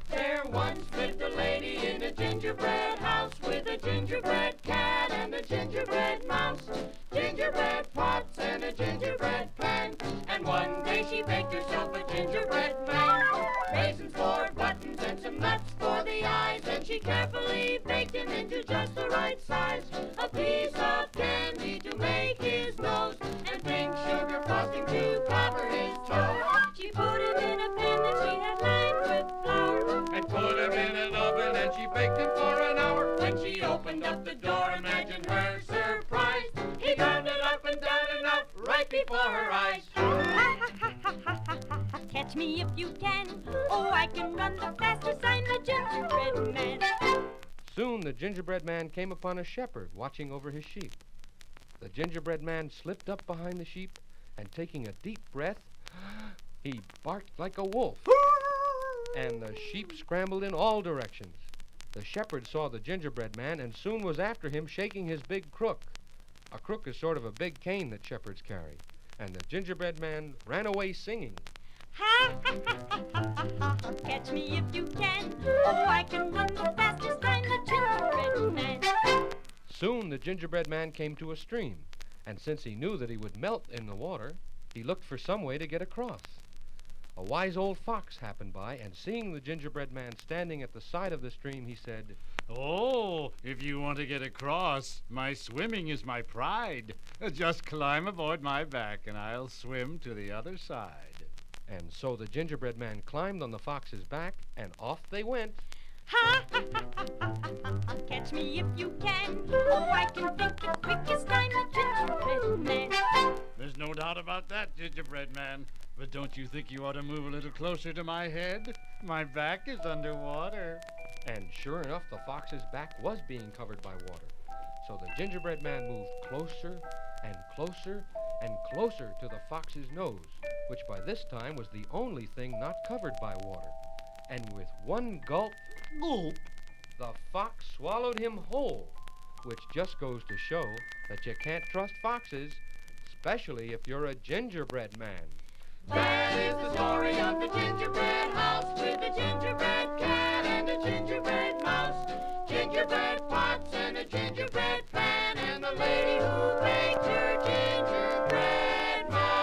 There once lived a lady in a gingerbread house with a gingerbread cat and a gingerbread mouse, gingerbread pots and a gingerbread pan. And one day she baked herself a gingerbread man, raisins for buttons and some nuts for the eyes, and she carefully baked him into just the right size, a piece of candy to make his nose, and pink sugar frosting to cover his toes. She put him in a pan that she had lined with flour, and put him in an oven, and she baked him for an hour. When she opened up the door, imagine her surprise. He bounded up and down and up right before her eyes. Catch me if you can. Oh, I can run the fastest. I'm the gingerbread man. Soon the gingerbread man came upon a shepherd watching over his sheep. The gingerbread man slipped up behind the sheep, and taking a deep breath, he barked like a wolf, and the sheep scrambled in all directions. The shepherd saw the gingerbread man and soon was after him, shaking his big crook. A crook is sort of a big cane that shepherds carry, and the gingerbread man ran away singing. Ha, ha, ha, ha, ha, ha. Catch me if you can. Oh, I can run the fastest. I'm the gingerbread man. Soon the gingerbread man came to a stream, and since he knew that he would melt in the water, he looked for some way to get across. A wise old fox happened by, and seeing the gingerbread man standing at the side of the stream, he said, "Oh, if you want to get across, my swimming is my pride. Just climb aboard my back, and I'll swim to the other side." And so the gingerbread man climbed on the fox's back, and off they went. Ha, ha, ha, ha, ha, ha. Catch me if you can. Oh, I can think the quickest. I'm the gingerbread man. There's no doubt about that, gingerbread man. But don't you think you ought to move a little closer to my head? My back is underwater. And sure enough, the fox's back was being covered by water. So the gingerbread man moved closer and closer and closer to the fox's nose, which by this time was the only thing not covered by water. And with one gulp, the fox swallowed him whole, which just goes to show that you can't trust foxes, especially if you're a gingerbread man. That is the story of the gingerbread house with a gingerbread cat and a gingerbread mouse, gingerbread pots and a gingerbread pan, and the lady who baked her gingerbread man.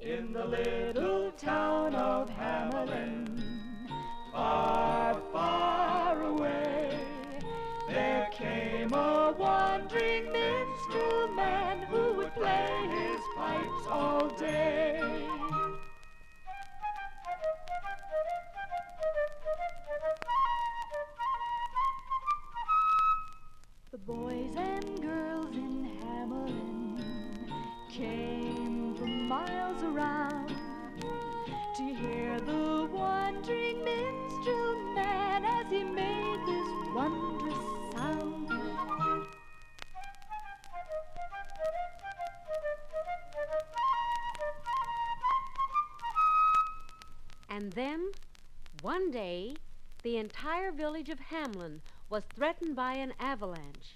In the little town of Hamelin, far, far away, there came a wandering minstrel man who would play his pipes all day. The boys and girls in Hamelin came from miles around to hear the wandering minstrel man as he made this wondrous sound. And then, one day, the entire village of Hamelin was threatened by an avalanche.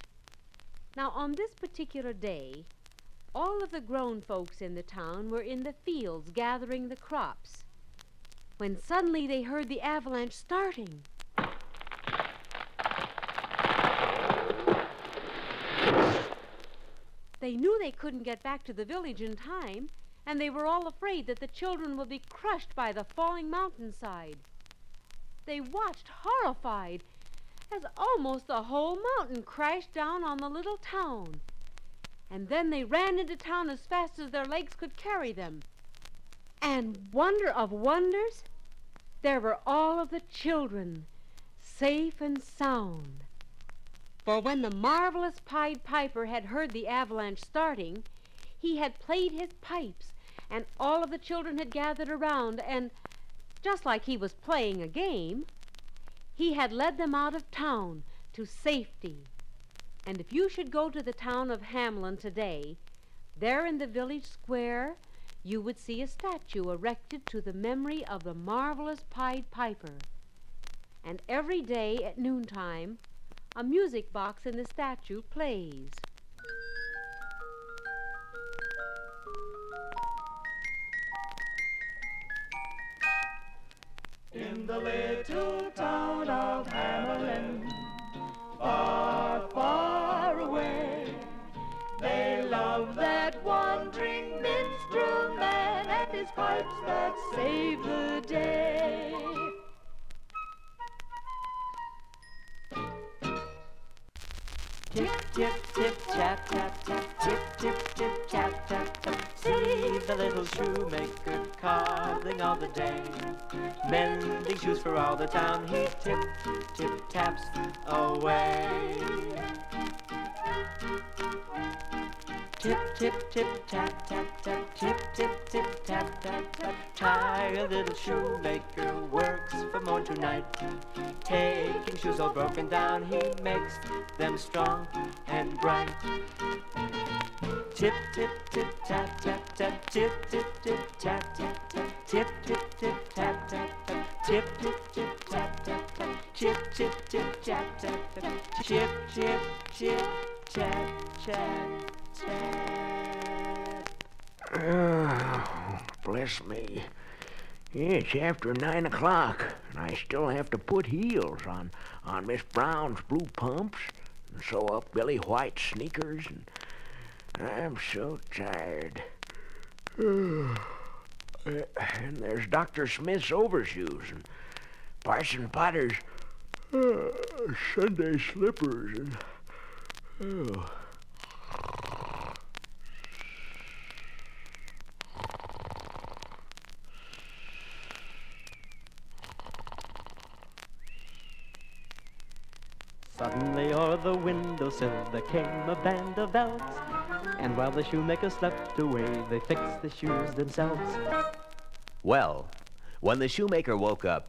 Now, on this particular day, all of the grown folks in the town were in the fields gathering the crops, when suddenly they heard the avalanche starting. They knew they couldn't get back to the village in time, and they were all afraid that the children would be crushed by the falling mountainside. They watched horrified as almost the whole mountain crashed down on the little town. And then they ran into town as fast as their legs could carry them. And wonder of wonders, there were all of the children, safe and sound. For when the marvelous Pied Piper had heard the avalanche starting, he had played his pipes, and all of the children had gathered around, and just like he was playing a game, he had led them out of town to safety. And if you should go to the town of Hamelin today, there in the village square, you would see a statue erected to the memory of the marvelous Pied Piper. And every day at noontime, a music box in the statue plays. In the little town of Hamelin, far, far away, they love that wandering minstrel man and his pipes that save the day. Tip, tip, tip, tap, tap, tap, tip, tip, tip, tap, tap, tap. See the little shoemaker cobbling all the day, mending shoes for all the town. He tip, tip, taps away. Tip, tip, tip, tap, tap, tap, tip, tip, tip, tap, tap, tap. Tired little shoemaker works from morn to night, taking shoes all broken down, he makes them strong and bright. Tip, tip, tip, tap, tap, tap, tip, tip, tip, tap, tap, tap, tip, tip, tip, tap, tap, tap, tip, tip, tip, tap, tap, tap, chip, chip, tip, tap, tap, tap, chip, chip, chip, tap, tap, tap. Oh, bless me. It's after 9 o'clock, and I still have to put heels on Miss Brown's blue pumps and sew up Billy White's sneakers, and I'm so tired. And there's Dr. Smith's overshoes and Parson Potter's Sunday slippers, and Suddenly o'er the windowsill there came a band of elves, and while the shoemaker slept away, they fixed the shoes themselves. Well, when the shoemaker woke up,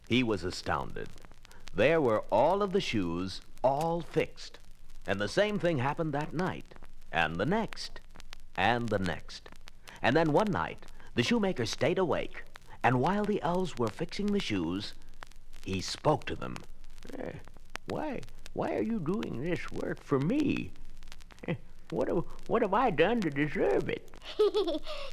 he was astounded. There were all of the shoes all fixed. And the same thing happened that night, and the next, and the next. And then one night, the shoemaker stayed awake, and while the elves were fixing the shoes, he spoke to them. Why are you doing this work for me? What have I done to deserve it?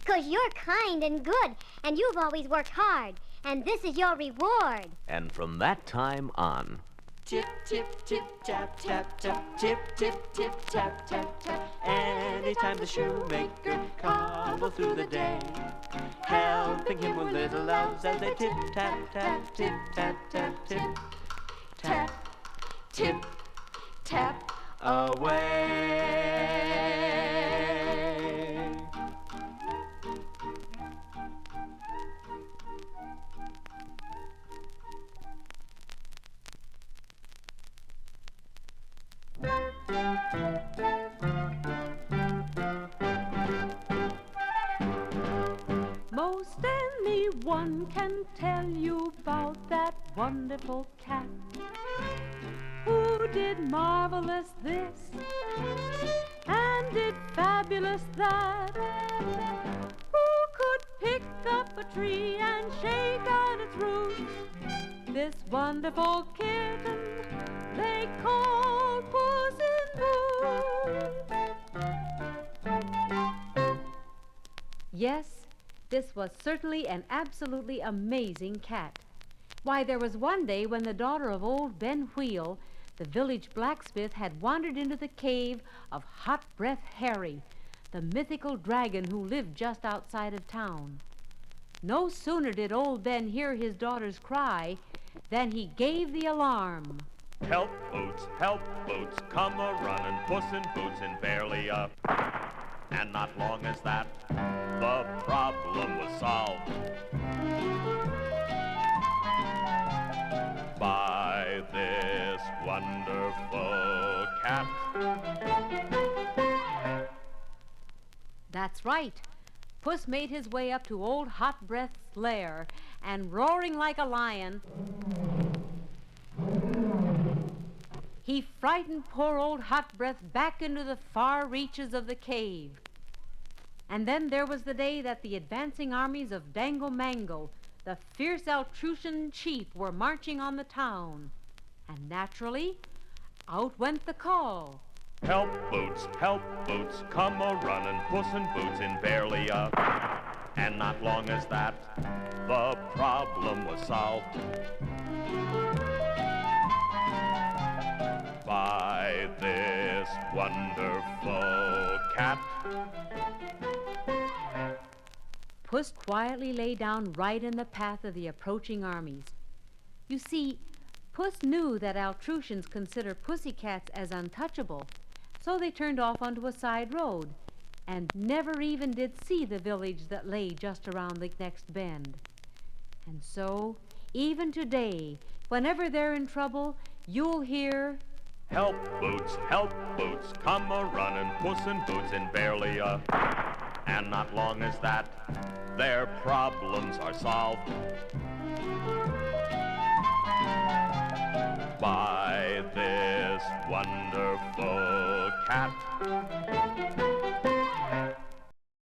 'Cause you're kind and good, and you've always worked hard, and this is your reward. And from that time on, Tip, tip, tip, tap, tap, tap, tip, tip, tip, tap, tap, tap. Anytime the shoemaker cobbled through the day, helping him with little elves as they tip, tap, tap, tip, tap, tap, tip, tap, tip, tap away. Most anyone can tell you about that wonderful cat who did marvelous this and did fabulous that, who could pick up a tree and shake out its roots. This wonderful kitten they call Puss N Boots. Yes, this was certainly an absolutely amazing cat. Why, there was one day when the daughter of old Ben Wheel, the village blacksmith, had wandered into the cave of Hot Breath Harry, the mythical dragon who lived just outside of town. No sooner did old Ben hear his daughter's cry than he gave the alarm. Help, Boots, come a-runnin', Puss N Boots and barely up. And not long as that, the problem was solved. By this wonderful cat. That's right. Puss made his way up to old Hot Breath's lair, and roaring like a lion, he frightened poor old Hot Breath back into the far reaches of the cave. And then there was the day that the advancing armies of Dango Mango, the fierce Altrusian chief, were marching on the town. And naturally, Out went the call. Help, Boots, come a-runnin', Puss in Boots in barely a... And not long as that, the problem was solved. By this wonderful cat. Puss quietly lay down right in the path of the approaching armies. You see, Puss knew that Altrusians consider pussycats as untouchable, so they turned off onto a side road and never even did see the village that lay just around the next bend. And so, even today, whenever they're in trouble, you'll hear... Help, Boots, come a-runnin', Puss in Boots in barely a... And not long as that, their problems are solved. By this wonderful cat.